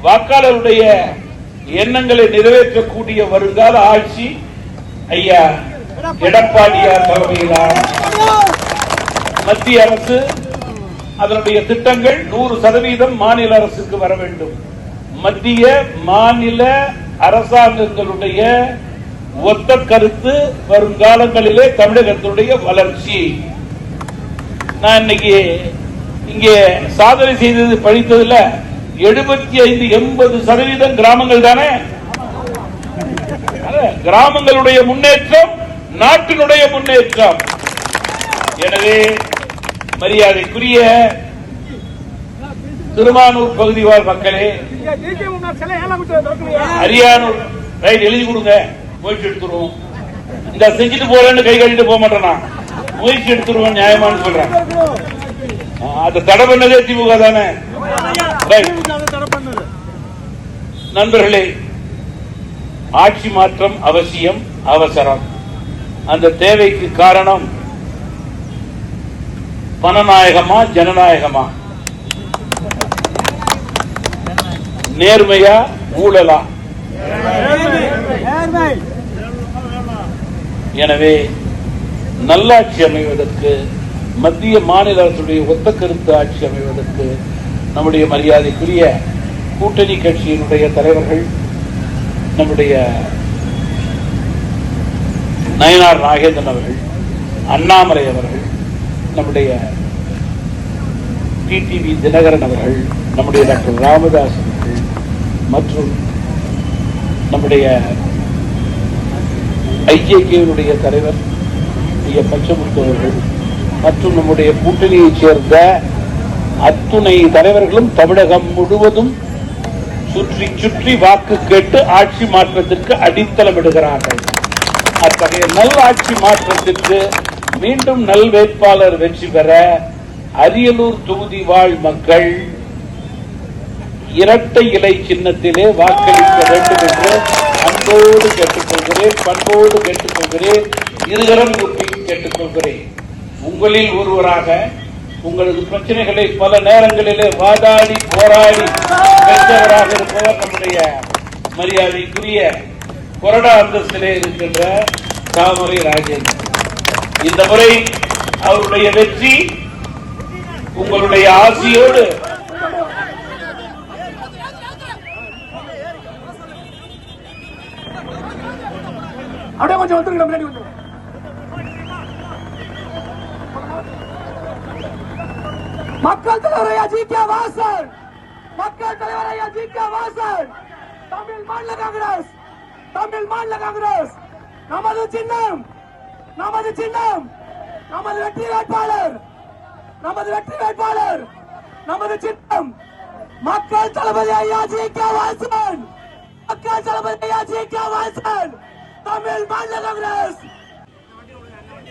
வாக்காளருடைய எண்ணங்களை நிறைவேற்றக்கூடிய வருங்கால ஆட்சி ஐயா எடப்பாடியார் தலைமையிலான மத்திய அரசு அதனுடைய திட்டங்கள் 100% மாநில அரசுக்கு வர வேண்டும். மத்திய மாநில அரசாங்கங்களுடைய ஒத்த கருத்து வருங்காலங்களிலே தமிழகத்தினுடைய வளர்ச்சி. நான் இன்னைக்கு இங்கே சாதனை செய்தது படித்ததுல 75-80% கிராமங்கள் தானே. கிராமங்களுடைய முன்னேற்றம் நாட்டினுடைய முன்னேற்றம். எனவே மரியாதைக்குரிய திருமானூர் பகுதி வாழ் மக்களே, அரியானூர் ரைட் எழுதி கொடுங்க, முயற்சி எடுத்துருவோம். இந்த செஞ்சுட்டு போறேன்னு கை கட்டிட்டு போக மாட்டேனா, முயற்சி எடுத்துருவோம். நியாயமானு சொல்றேன். அதை தடை பண்ணதே திமுக தானே. நண்பர்களே, ஆட்சி மாற்றம் அவசியம், அவசரம். அந்த தேவைக்கு காரணம் பணநாயகமா ஜனநாயகமா, நேர்மையா ஊழலா? எனவே நல்லாட்சி அமைவதற்கு, மத்திய மாநில அரசுடைய ஒத்த கருத்து ஆட்சி அமைவதற்கு நம்முடைய மரியாதைக்குரிய கூட்டணி கட்சியினுடைய தலைவர்கள், நம்முடைய நயினார் நாகேந்திரன் அவர்கள், அண்ணாமலை அவர்கள், நம்முடைய டிடிவி தினகரன் அவர்கள், நம்முடைய டாக்டர் ராமதாஸ் அவர்கள் மற்றும் நம்முடைய ஐஜேகேவினுடைய தலைவர் பச்சமுத்து அவர்கள் மற்றும் நம்முடைய கூட்டணியைச் சேர்ந்த அத்துணை தலைவர்களும் தமிழகம் முழுவதும் சுற்றி சுற்றி வாக்கு கேட்டு ஆட்சி மாற்றத்திற்கு அடித்தளமிடுகிறார்கள். அத்தகைய நல் ஆட்சி மாற்றத்திற்கு மீண்டும் நல் வேட்பாளர் வெற்றி பெற அரியலூர் தொகுதி வாழ் மக்கள் இரட்டை இலை சின்னத்திலே வாக்களிக்க வேண்டும் என்று அன்போடு கேட்டுக்கொள்கிறேன், பண்போடு கேட்டுக்கொள்கிறேன், இருகரம் கூப்பி கேட்டுக்கொள்கிறேன். உங்களில் ஒருவராக உங்களது பிரச்சனைகளை பல நேரங்களிலே வாதாடி போராடி வென்றவராக இருப்பவர் நம்முடைய மரியாதைக்குரிய கொறடா அந்தஸ்திலே இருக்கின்ற தாமரை ராஜேந்திரன். இந்த முறை அவருடைய வெற்றி உங்களுடைய ஆசியோடு அப்படியே கொஞ்சம் வந்துருங்க, முன்னாடி வந்து மக்கள் தலைவர் ஐயா ஜி.கே. வாசன், மக்கள் தலைவர் ஐயா ஜி.கே. வாசன், தமிழ் மாநில காங்கிரஸ், தமிழ் மாநில காங்கிரஸ். நமது சின்னம், நமது சின்னம், நமது வெற்றி வேட்பாளர், நமது வெற்றி வேட்பாளர், நமது சின்னம் மக்கள் தளபதி ஐயா ஜி.கே. வாசன், மக்கள் தளபதி ஐயா ஜி.கே. வாசன், தமிழ் மாநில காங்கிரஸ்.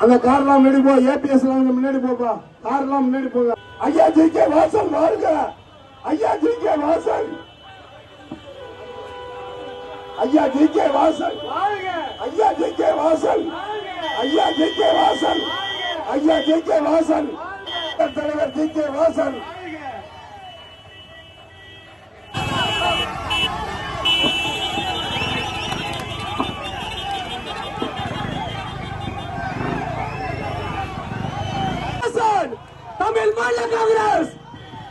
அந்த கார்லாம் முன்னாடி போ, ஏபிஎஸ் முன்னாடி போப்பா, கார்லாம் முன்னாடி போங்க. ஐயா ஜி.கே. வாசன் வாழ்க, ஐயா ஜி.கே. வாசன், ஐயா ஜி.கே. வாசன் வாழ்க, ஐயா ஜி.கே. வாசன், ஐயா ஜி.கே. வாசன், ஐயா ஜி.கே. வாசன், தலைவர் ஜி.கே. வாசன். தமிழ் மாநில காங்கிரஸ்,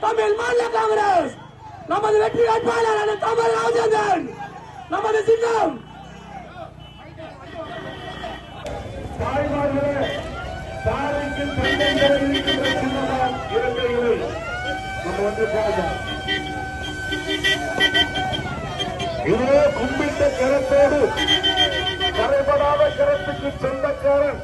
தமிழ் மாநில காங்கிரஸ். நமது வெற்றி வேட்பாளர் தாமரை ராஜேந்திரன், நமது சின்னம். இதோ கும்பிட்ட கரத்தோடு கரைபடாத கரத்துக்கு சொந்தக்காரன்